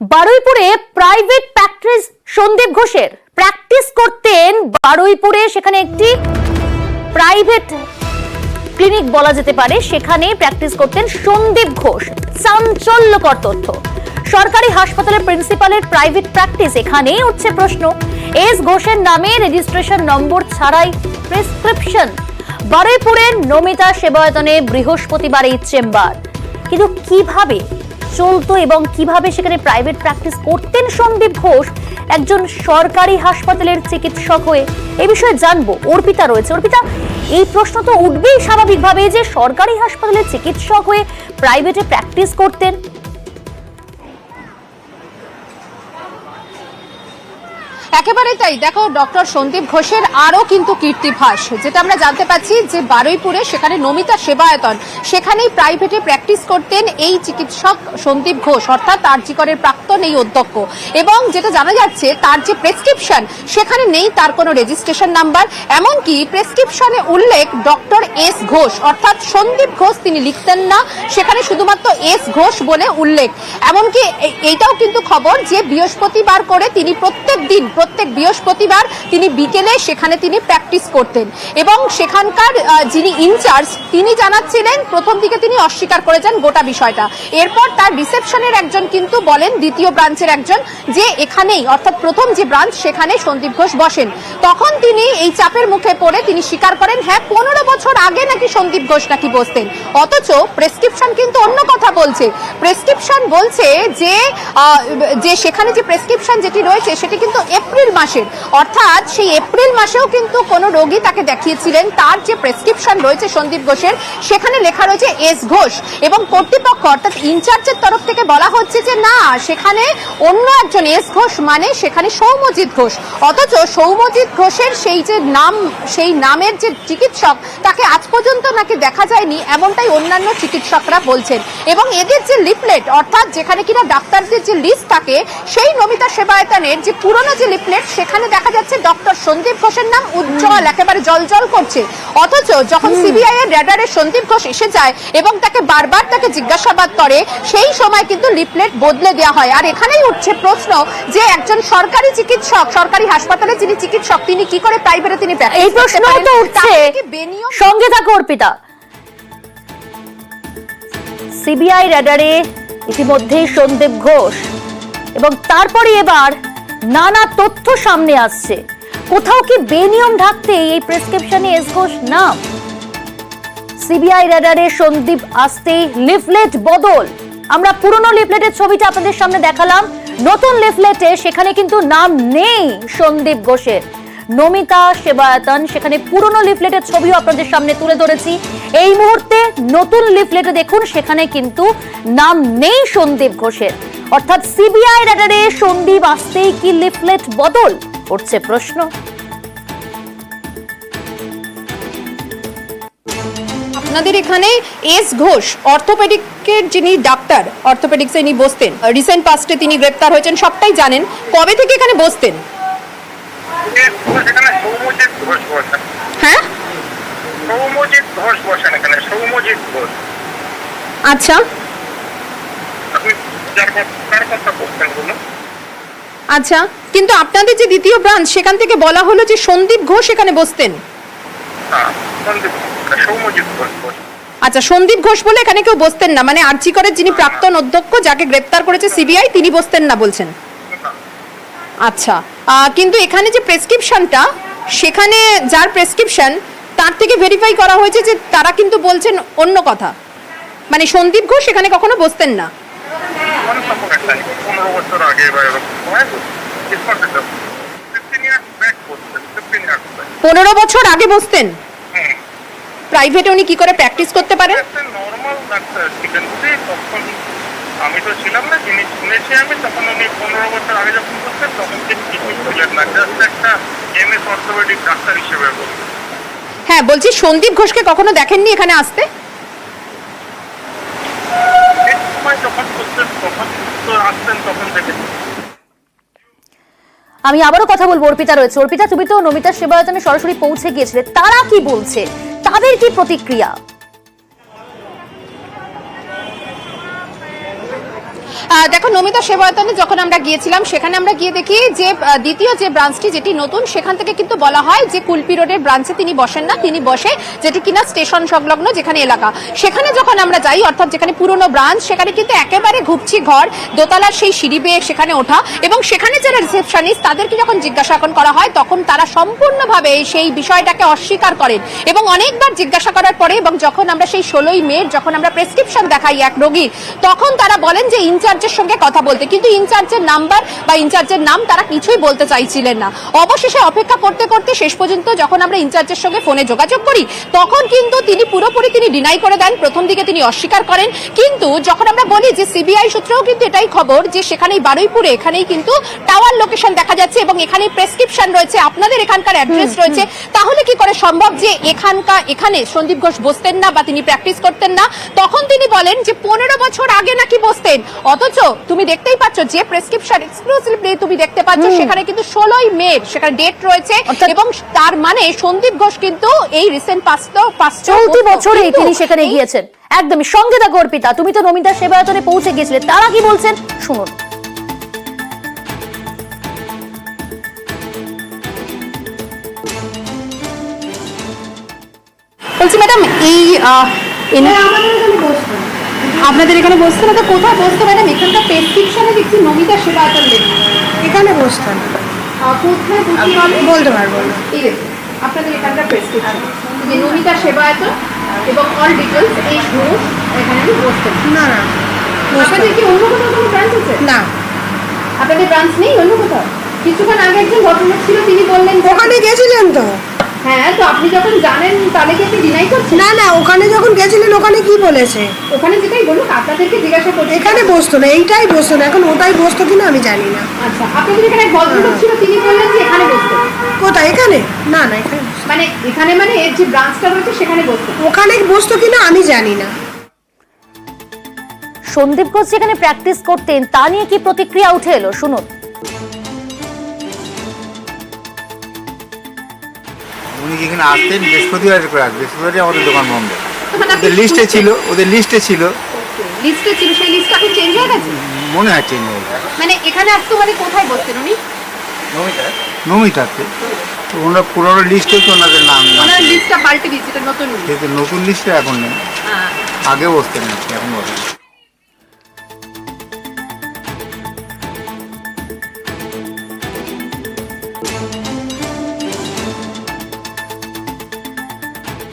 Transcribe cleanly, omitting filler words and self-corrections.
বারুইপুরে private practice Sandeep ঘোষের practice করতেন বারুইপুরে, সেখানে একটি প্রাইভেট ক্লিনিক বলা যেতে পারে, সেখানে প্র্যাকটিস করতেন সন্দীপ ঘোষ। চাঞ্চল্যকর তথ্য, সরকারি হাসপাতালের প্রিন্সিপালের প্রাইভেট প্র্যাকটিস, এখানেই উঠছে প্রশ্ন। এস ঘোষের নামে রেজিস্ট্রেশন নম্বর ছাড়াই প্রেসক্রিপশন। বারুইপুরের নমিতা সেবায়তনে বৃহস্পতিবার এই চেম্বার, কিন্তু কিভাবে চলতো এবং কিভাবে সেখানে প্রাইভেট প্র্যাকটিস করতেন সন্দীপ ঘোষ একজন সরকারি হাসপাতালের চিকিৎসক হয়ে, এই বিষয়ে জানবো। অর্পিতা রয়েছে। অর্পিতা, এই প্রশ্ন তো উঠবেই স্বাভাবিকভাবে যে সরকারি হাসপাতালের চিকিৎসক হয়ে প্রাইভেটে প্র্যাকটিস করতেন। একেবারে তাই। দেখো, ডক্টর সন্দীপ ঘোষের আরো কিন্তু কীর্তিভাস, যেটা আমরা জানতে পাচ্ছি যে বারুইপুরে সেখানে নমিতা সেবায়তন, সেখানেই প্রাইভেটে প্র্যাকটিস করতেন এই চিকিৎসক সন্দীপ ঘোষ, অর্থাৎ আরজিকরের প্রাক্তন এই অধ্যক্ষ। এবং যেটা জানা যাচ্ছে তার যে প্রেসক্রিপশন, সেখানে নেই তার কোনো রেজিস্ট্রেশন নাম্বার, এমনকি প্রেসক্রিপশনে উল্লেখ ডক্টর এস ঘোষ, অর্থাৎ সন্দীপ ঘোষ তিনি লিখতেন না, সেখানে শুধুমাত্র এস ঘোষ বলে উল্লেখ। এমনকি এইটাও কিন্তু খবর যে বৃহস্পতিবার করে তিনি প্রত্যেক বৃহস্পতিবার তিনি বিকেলে সেখানে তিনি প্র্যাকটিস করতেন। এবং সেখানকার যিনি ইনচার্জ তিনি জানাচ্ছিলেন, প্রথম দিকে তিনি অস্বীকার করেছেন গোটা বিষয়টা। এরপর তার রিসেপশনের একজন কিন্তু বলেন, দ্বিতীয় ব্রাঞ্চের একজন, যে এখানেই অর্থাৎ প্রথম যে ব্রাঞ্চ সেখানে সন্দীপ ঘোষ বসেন। তখন তিনি এই চাপের মুখে পড়ে তিনি স্বীকার করেন, হ্যাঁ 15 বছর আগে নাকি সন্দীপ ঘোষ নাকি বসতেন। অথচ প্রেসক্রিপশন কিন্তু অন্য কথা বলছে। প্রেসক্রিপশন বলছে যে সেখানে যে প্রেসক্রিপশন যেটি রয়েছে সেটি কিন্তু এপ্রিল মাসের, অর্থাৎ সেই এপ্রিল মাসেও কিন্তু কোনো রোগী তাকে দেখিয়েছিলেন। তার যে প্রেসক্রিপশন রয়েছে সন্দীপ ঘোষের, সেখানে লেখা রয়েছে এস ঘোষ, এবং কর্তৃপক্ষ অর্থাৎ ইনচার্জের তরফ থেকে বলা হচ্ছে যে না, সেখানে অন্য একজন এস ঘোষ, মানে সেখানে সৌম্যজিৎ ঘোষ। অথচ সৌম্যজিৎ ঘোষের সেই যে নাম, সেই নামের যে চিকিৎসক, তাকে আজ পর্যন্ত নাকি দেখা যায়নি, এমনটাই অন্যান্য চিকিৎসকরা বলছেন। এবং এদের যে লিফলেট, অর্থাৎ যেখানে কিনা ডাক্তারদের যে লিস্ট থাকে, সেই নমিতা সেবায়তনের যে পুরনো যে লিফলেট, সেখানে দেখা যাচ্ছে ডক্টর সন্দীপ ঘোষের নাম উজ্জ্বল, একেবারে জলজল করছে। অথচ যখন সিবিআই এর র্যাডারে সন্দীপ ঘোষ এসে যায় এবং তাকে বারবার তাকে জিজ্ঞাসাবাদ করে, সেই সময় কিন্তু লিফলেট বদলে দেওয়া হয়। আর এখানেই উঠছে প্রশ্ন যে একজন সরকারি চিকিৎসক, সরকারি হাসপাতালে যিনি চিকিৎসক, তিনি কি করে প্রাইভেটে তিনি এই প্রশ্ন তো উঠছে। সঙ্গে থাকো অর্পিতা। সিবিআই র্যাডারে ইতিমধ্যেই সন্দীপ ঘোষ, এবং তারপরে এবার নানা তথ্য সামনে আসছে। কোথাও কি বেনিয়ম ঢাকতে এই প্রেসক্রিপশনে এস ঘোষ নাম? সিবিআই র্যাডারে সন্দীপ আসতেই লিফলেট বদল। আমরা পুরনো লিফলেটের ছবিটা আপনাদের সামনে দেখালাম, নতুন লিফলেটে সেখানে কিন্তু নাম নেই সন্দীপ ঘোষের। নমিতা সেবায়তন, সেখানে পুরনো লিফলেটের ছবিও আপনাদের সামনে তুলে ধরেছি। এই মুহূর্তে নতুন লিফলেটে দেখুন, সেখানে কিন্তু নাম নেই সন্দীপ ঘোষের। অর্থাৎ সিবিআই র্যাডারে সন্দীপ আসতেই কি লিফলেট বদল, উঠছে প্রশ্ন। আপনাদের এখানে এস ঘোষ অর্থোপেডিকের যিনি ডাক্তার, অর্থোপেডিক্সে ইনি বসতেন, রিসেন্ট পাস্টে তিনি গ্রেপ্তার হয়েছেন, সবটাই জানেন। কবে থেকে এখানে বসতেন? হ্যাঁ, সৌম্যজিৎ ঘোষ বসেন এখানে, সৌম্যজিৎ ঘোষ। আচ্ছা আচ্ছা, কিন্তু আপনাদের যে দ্বিতীয় ব্রাঞ্চ, সেখান থেকে বলা হলো যে সন্দীপ ঘোষ এখানে বসতেন। আচ্ছা, সন্দীপ ঘোষ বলে এখানে কেউ বসতেন না, মানে আরজিকরের যিনি প্রাক্তন অধ্যক্ষ, যাকে গ্রেপ্তার করেছে সিবিআই, তিনি বসতেন না বলছেন। আচ্ছা, কিন্তু এখানে যে প্রেসক্রিপশনটা, সেখানে যার প্রেসক্রিপশন, তার থেকে ভেরিফাই করা হয়েছে যে তারা কিন্তু বলছেন অন্য কথা, মানে সন্দীপ ঘোষ এখানে কখনো বসতেন না। 15 বছর আগে বসতেন। প্রাইভেটে উনি কি করে প্র্যাকটিস করতে পারেন? আমি তো ছিলাম না, যিনি শুনেছি আমি, তখন উনি 15 বছর আগে যখন বসতেন তখন তিনি কিছুই ছিলেন না, জাস্ট একটা এমএস অর্থোপেডিক ডাক্তার হিসেবে। হ্যাঁ, বলছি সন্দীপ ঘোষকে কখনো দেখেননি এখানে আসতে? আমি আবারও কথা বলবো। অর্পিতা রয়েছে। অর্পিতা, তুমি তো নমিতা সেবায়তনে সরাসরি পৌঁছে গিয়েছিলে, তারা কি বলছে, তাদের কি প্রতিক্রিয়া? দেখো নমিতা সেবায়তনে যখন আমরা গিয়েছিলাম সেখানে আমরা গিয়ে দেখি যে দ্বিতীয় যে ব্রাঞ্চটি যেটি নতুন সেখান থেকে কিন্তু বলা হয় যে কুলপি রোডের ব্রাঞ্চে তিনি বসেন না, তিনি বসে যেটি কিনা স্টেশন সংলগ্ন যেখানে এলাকা, সেখানে যখন আমরা যাই অর্থাৎ যেখানে পুরনো ব্রাঞ্চ সেখানে কিন্তু একেবারে ঘুপছি ঘর, দোতলার সেই সিঁড়ি বেয়ে সেখানে ওঠা, এবং সেখানে যারা রিসেপশনিস্ট তাদেরকে যখন জিজ্ঞাসা করা হয় তখন তারা সম্পূর্ণভাবে সেই বিষয়টাকে অস্বীকার করেন এবং অনেকবার জিজ্ঞাসা করার পরে এবং যখন আমরা সেই 16ই মে যখন আমরা প্রেসক্রিপশন দেখাই এক রোগীর তখন তারা বলেন যে ইনচার্জের সঙ্গে কথা বলতে, কিন্তু ইনচার্জের নাম্বার বা ইনচার্জের নাম তারা কিছুই বলতে চাইছিলেন না। অবশেষে অপেক্ষা করতে করতে শেষ পর্যন্ত যখন আমরা ইনচার্জের সঙ্গে ফোনে যোগাযোগ করি তখন কিন্তু তিনি পুরোপুরি ডিনাই করে দেন। প্রথম দিকে তিনি অস্বীকার করেন, কিন্তু যখন আমরা বলি যে সিবিআই সূত্রেও কিন্তু এটাই খবর যে সেখানেই বারুইপুরে এখানেই কিন্তু টাওয়ার লোকেশন দেখা যাচ্ছে এবং এখানে প্রেসক্রিপশন রয়েছে, আপনাদের এখানকার অ্যাড্রেস রয়েছে, তাহলে কি করে সম্ভব যে এখানে সন্দীপ ঘোষ বসতেন না বা তিনি প্র্যাকটিস করতেন না? তখন তিনি বলেন যে 15 বছর আগে নাকি বসতেন, অথচ তুমি দেখতেই পাচ্ছ যে প্রেসক্রিপশন এক্সক্লুসিভলি তুমি দেখতে পাচ্ছ সেখানে কিন্তু 16ই মে সেখানে ডেট রয়েছে এবং তার মানে সন্দীপ ঘোষ কিন্তু এই রিসেন্ট চলতি বছরেই তিনি সেখানে গিয়েছেন। একদমই সঙ্গে থাকো অর্পিতা, তুমি তো নমিতা সেবায়তনে পৌঁছে গিয়েছিলে, তারা কি বলছেন শুনুন। বলছি ম্যাডাম এই আপনাদের এখানে বসতে না তো কোথায় বসতে ম্যাডাম? এখানকার প্রেসক্রিপশনে দেখছি নমিতা সেবায়তন লেখা, এখানে বসতাম কোথায় বলতে পারবো না। এই দেখুন আপনাদের এখানকার প্রেসক্রিপশন যে নমিতা সেবায়তন এবং অল ডিটেলস এই গ্রুপ এখানে বসতেন। না না আপনাদের কি অন্য কোথাও কোনো ব্রাঞ্চ আছে? না, আপনাদের ব্রাঞ্চ নেই অন্য কোথাও? কিছুক্ষণ আগে একজন ভদ্রলোক ছিল তিনি বললেন যে- ওখানে গেছিলেন তো? হ্যাঁ, তো আপনি যখন জানেন তাহলে কি আপনি ডিনাই করছেন? না না, ওখানে যখন গেছিলেন ওখানে কি বলেছে? ওখানে যেটাই বলুক আপনাদেরকে জিজ্ঞাসা করতে। এখানে বসতো না, এইটাই বসতো না, এখন ওটাই বসতো কিনা আমি জানি না। আচ্ছা, আপনাদের এখানে এক ভদ্রলোক ছিল তিনি বললেন যে এখানে বসতেন। কোথায়? এখানে? না না, এখানে বসতো না। মানে এখানে মানে এর যে ব্রাঞ্চটা রয়েছে সেখানে বসতেন। ওখানে বসতো কিনা আমি জানি না। সন্দীপ ঘোষ যেখানে প্র্যাকটিস করতেন তা নিয়ে কি প্রতিক্রিয়া উঠে এলো শুনুন। উনি যেখানে আসতেন বৃহস্পতিবার করে আসতেন, বৃহস্পতিবারই আমাদের দোকান বন্ধ। মানে আপনি ওদের লিস্টে বুঝতে- ছিল, ওদের লিস্টে ছিল, লিস্টে ছিল, সেই লিস্ট এখন চেঞ্জ হয়ে গেছে। মনে হয় চেঞ্জ হয়ে গেছে। মানে এখানে আসতো মানে কোথায় বসতেন উনি? নমিতাতে তো ওনার পুরোনো লিস্টে তো ওনাদের নাম ওনার লিস্টটা পাল্টে দিয়েছে, এটা নতুন লিস্ট। যেহেতু নতুন লিস্টে এখন নেই, আগে বসতেন না, এখন বসেন।